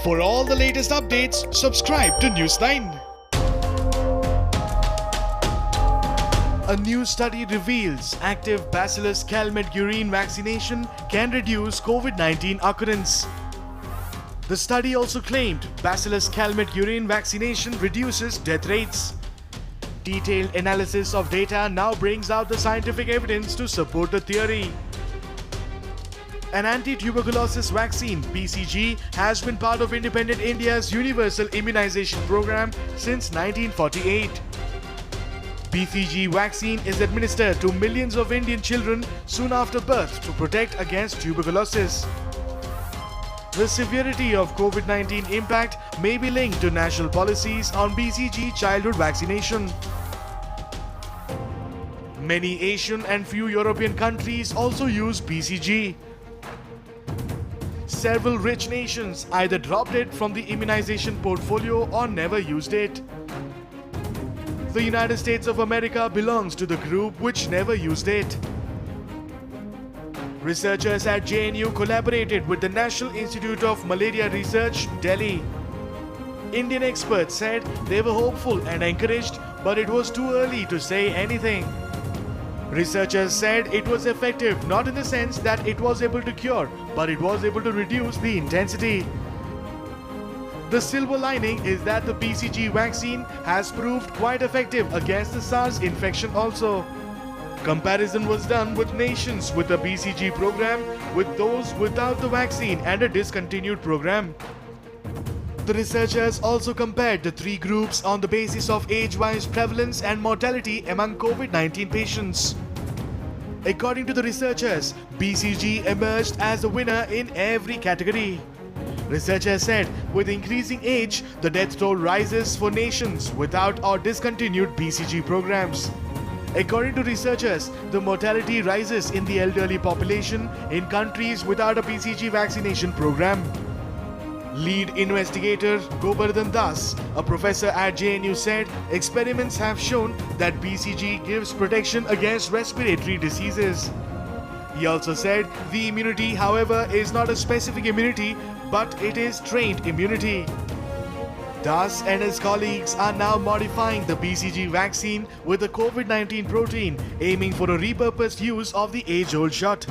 For all the latest updates, subscribe to News9. A new study reveals active Bacillus calmette-guerin vaccination can reduce COVID-19 occurrence. The study also claimed Bacillus calmette-guerin vaccination reduces death rates. Detailed analysis of data now brings out the scientific evidence to support the theory. An anti-tuberculosis vaccine, BCG, has been part of independent India's universal immunization program since 1948. BCG vaccine is administered to millions of Indian children soon after birth to protect against tuberculosis. The severity of COVID-19 impact may be linked to national policies on BCG childhood vaccination. Many Asian and few European countries also use BCG. Several rich nations either dropped it from the immunization portfolio or never used it. The United States of America belongs to the group which never used it. Researchers at JNU collaborated with the National Institute of Malaria Research, Delhi. Indian experts said they were hopeful and encouraged, but it was too early to say anything. Researchers said it was effective not in the sense that it was able to cure, but it was able to reduce the intensity. The silver lining is that the BCG vaccine has proved quite effective against the SARS infection also. Comparison was done with nations with a BCG program with those without the vaccine and a discontinued program. The researchers also compared the three groups on the basis of age-wise prevalence and mortality among COVID-19 patients. According to the researchers, BCG emerged as the winner in every category. Researchers said with increasing age, the death toll rises for nations without or discontinued BCG programs. According to researchers, the mortality rises in the elderly population in countries without a BCG vaccination program. Lead investigator Gobardhan Das, a professor at JNU, said experiments have shown that BCG gives protection against respiratory diseases. He also said the immunity, however, is not a specific immunity, but it is trained immunity. Das and his colleagues are now modifying the BCG vaccine with a COVID-19 protein, aiming for a repurposed use of the age-old shot.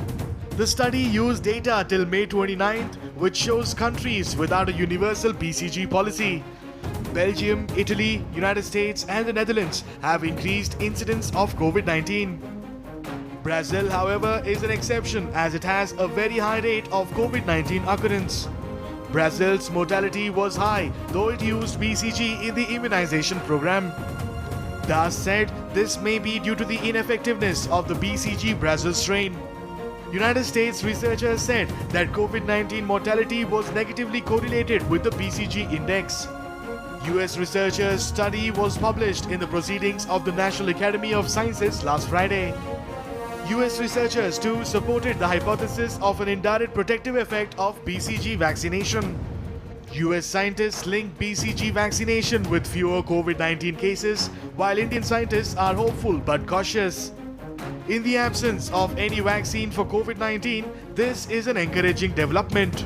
The study used data till May 29th, which shows countries without a universal BCG policy. Belgium, Italy, United States and the Netherlands have increased incidence of COVID-19. Brazil, however, is an exception as it has a very high rate of COVID-19 occurrence. Brazil's mortality was high, though it used BCG in the immunization program. Das said this may be due to the ineffectiveness of the BCG Brazil strain. United States researchers said that COVID-19 mortality was negatively correlated with the BCG index. US researchers' study was published in the Proceedings of the National Academy of Sciences last Friday. US researchers too supported the hypothesis of an indirect protective effect of BCG vaccination. US scientists link BCG vaccination with fewer COVID-19 cases, while Indian scientists are hopeful but cautious. In the absence of any vaccine for COVID-19, this is an encouraging development.